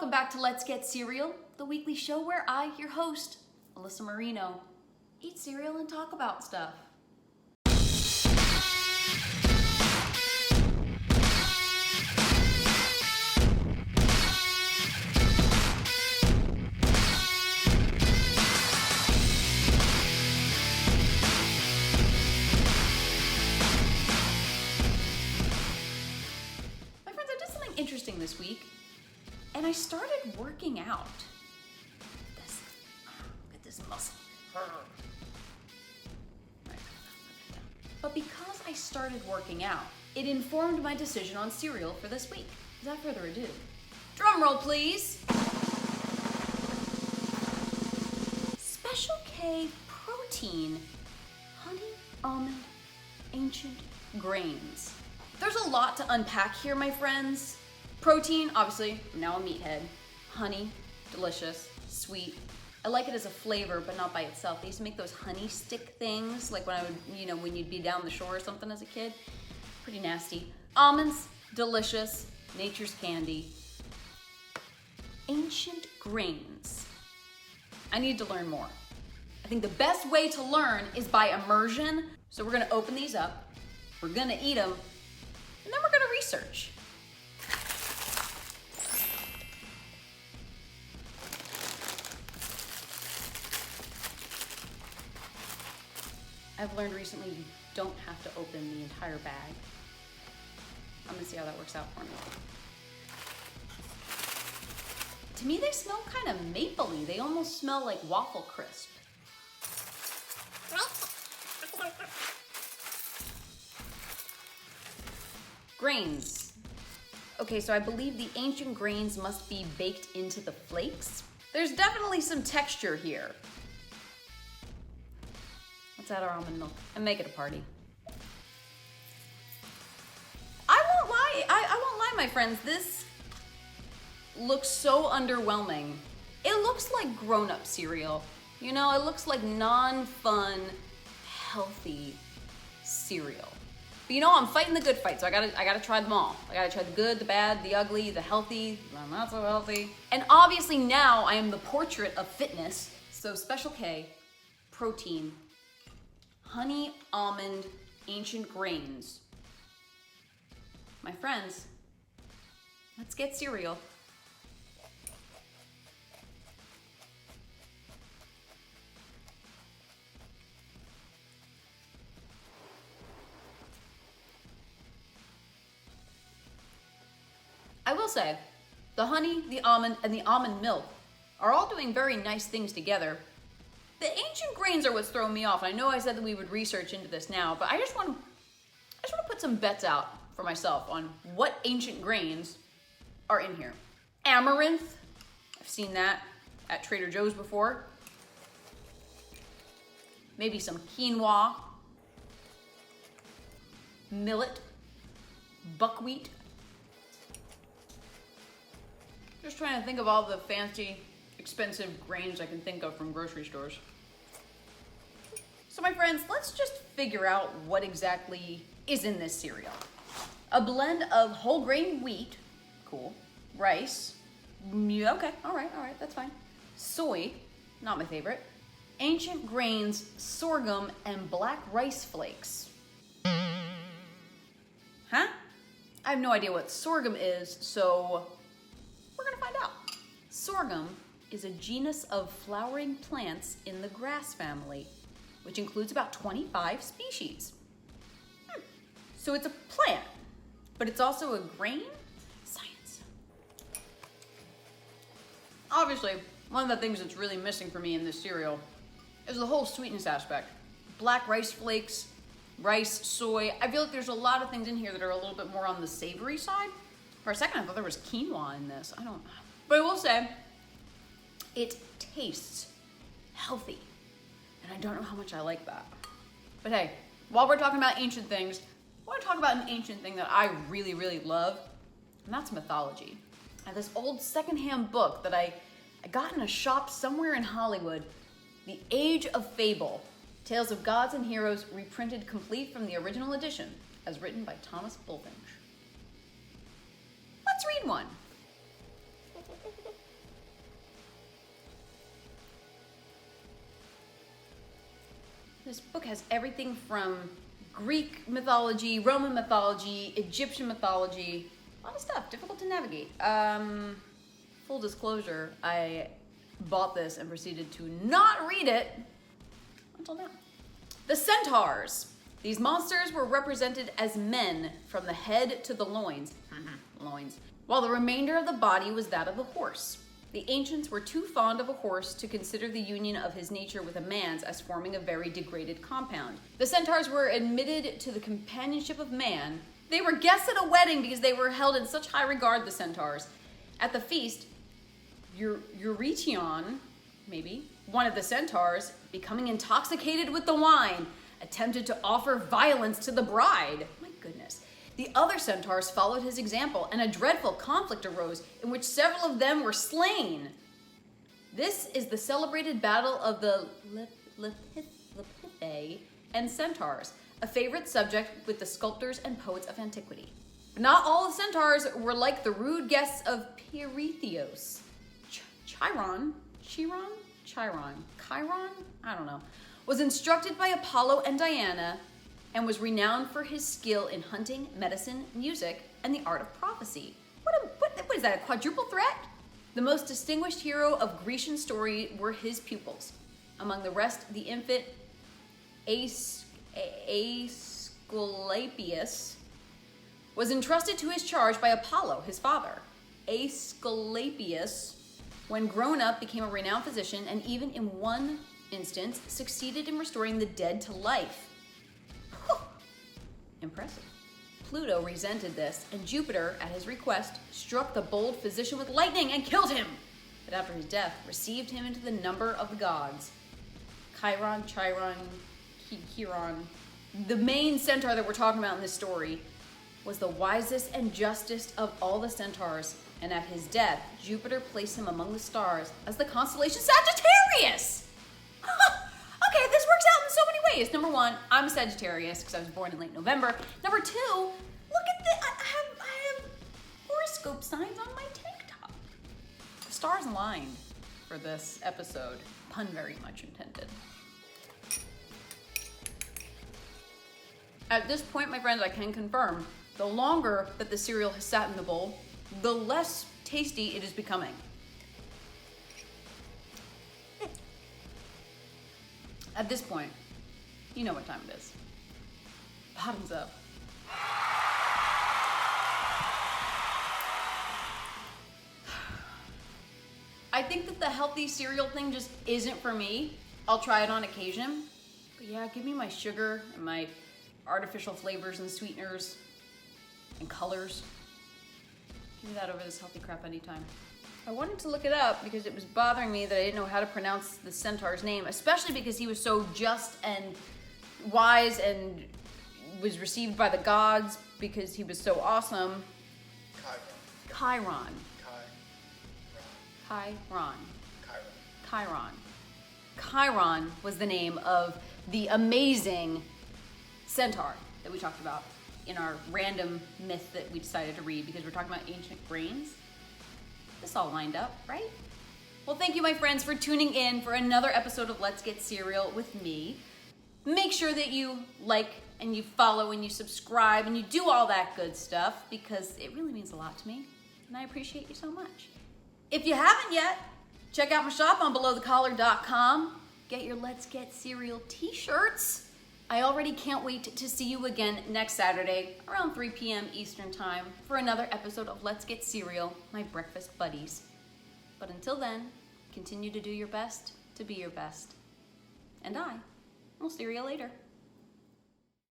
welcome back to Let's Get Cereal, the weekly show where I, your host, Alyssa Marino, eat cereal and talk about stuff. My friends, I did something interesting this week. And I started working out. Look at this muscle. But because I started working out, it informed my decision on cereal for this week. Without further ado, drum roll please. Special K protein, honey, almond, ancient grains. There's a lot to unpack here, my friends. Protein, obviously, I'm now a meathead. Honey, delicious, sweet. I like it as a flavor, but not by itself. They used to make those honey stick things, like when I would, when you'd be down the shore or something as a kid. Pretty nasty. Almonds, delicious, nature's candy. Ancient grains. I need to learn more. I think the best way to learn is by immersion. So we're gonna open these up, we're gonna eat them, and then we're gonna research. I've learned recently you don't have to open the entire bag. I'm gonna see how that works out for me. To me, they smell kind of mapley. They almost smell like waffle crisp. Grains. Okay, so I believe the ancient grains must be baked into the flakes. There's definitely some texture here. Let's add our almond milk and make it a party. I won't lie, my friends. This looks so underwhelming. It looks like grown-up cereal. It looks like non-fun, healthy cereal. But I'm fighting the good fight, so I gotta try them all. I gotta try the good, the bad, the ugly, the healthy, the not so healthy. And obviously now I am the portrait of fitness. So Special K, protein, honey, almond, ancient grains. My friends, let's get cereal. I will say, the honey, the almond, and the almond milk are all doing very nice things together. The ancient grains are what's throwing me off. I know I said that we would research into this now, but I just want to put some bets out for myself on what ancient grains are in here. Amaranth, I've seen that at Trader Joe's before. Maybe some quinoa, millet, buckwheat. Just trying to think of all the fancy, expensive grains I can think of from grocery stores. So my friends, let's just figure out what exactly is in this cereal. A blend of whole grain wheat, cool, rice, yeah, okay, all right, that's fine. Soy, not my favorite. Ancient grains, sorghum, and black rice flakes. Huh? I have no idea what sorghum is, so we're gonna find out. Sorghum is a genus of flowering plants in the grass family, which includes about 25 species. So it's a plant, but it's also a grain? Science. Obviously, one of the things that's really missing for me in this cereal is the whole sweetness aspect. Black rice flakes, rice, soy. I feel like there's a lot of things in here that are a little bit more on the savory side. For a second, I thought there was quinoa in this. I don't know. But I will say, it tastes healthy. And I don't know how much I like that. But hey, while we're talking about ancient things, I want to talk about an ancient thing that I really, really love, and that's mythology. I have this old secondhand book that I got in a shop somewhere in Hollywood, The Age of Fable, Tales of Gods and Heroes reprinted complete from the original edition, as written by Thomas Bulfinch. Let's read one. This book has everything from Greek mythology, Roman mythology, Egyptian mythology, a lot of stuff, difficult to navigate. Full disclosure, I bought this and proceeded to not read it until now. The centaurs. These monsters were represented as men from the head to the loins, while the remainder of the body was that of a horse. The ancients were too fond of a horse to consider the union of his nature with a man's as forming a very degraded compound. The centaurs were admitted to the companionship of man. They were guests at a wedding because they were held in such high regard, the centaurs. At the feast, Eurytion, maybe, one of the centaurs, becoming intoxicated with the wine, attempted to offer violence to the bride. My goodness. The other centaurs followed his example, and a dreadful conflict arose in which several of them were slain. This is the celebrated battle of the Lapithae and centaurs, a favorite subject with the sculptors and poets of antiquity. But not all the centaurs were like the rude guests of Pirithous. Chiron, I don't know, was instructed by Apollo and Diana and was renowned for his skill in hunting, medicine, music, and the art of prophecy. What is that, a quadruple threat? The most distinguished hero of Grecian story were his pupils. Among the rest, the infant Aesculapius was entrusted to his charge by Apollo, his father. Aesculapius, when grown up, became a renowned physician and even in one instance succeeded in restoring the dead to life. Impressive. Pluto resented this, and Jupiter, at his request, struck the bold physician with lightning and killed him, but after his death, received him into the number of the gods. Chiron, the main centaur that we're talking about in this story, was the wisest and justest of all the centaurs, and at his death, Jupiter placed him among the stars as the constellation Sagittarius! Okay, this works out in so many ways. Number one, I'm a Sagittarius because I was born in late November. Number two, look at this. I have horoscope signs on my tank top. The stars aligned for this episode. Pun very much intended. At this point, my friends, I can confirm, the longer that the cereal has sat in the bowl, the less tasty it is becoming. At this point, you know what time it is. Bottoms up. I think that the healthy cereal thing just isn't for me. I'll try it on occasion. But yeah, give me my sugar and my artificial flavors and sweeteners and colors. Give me that over this healthy crap anytime. I wanted to look it up because it was bothering me that I didn't know how to pronounce the centaur's name, especially because he was so just and wise and was received by the gods because he was so awesome. Chiron. Chiron was the name of the amazing centaur that we talked about in our random myth that we decided to read because we're talking about ancient grains. This all lined up, right? Well, thank you, my friends, for tuning in for another episode of Let's Get Cereal with me. Make sure that you like and you follow and you subscribe and you do all that good stuff because it really means a lot to me and I appreciate you so much. If you haven't yet, check out my shop on belowthecollar.com. Get your Let's Get Cereal t-shirts. I already can't wait to see you again next Saturday around 3 p.m. Eastern Time for another episode of Let's Get Cereal, my breakfast buddies. But until then, continue to do your best to be your best. And I will see you later.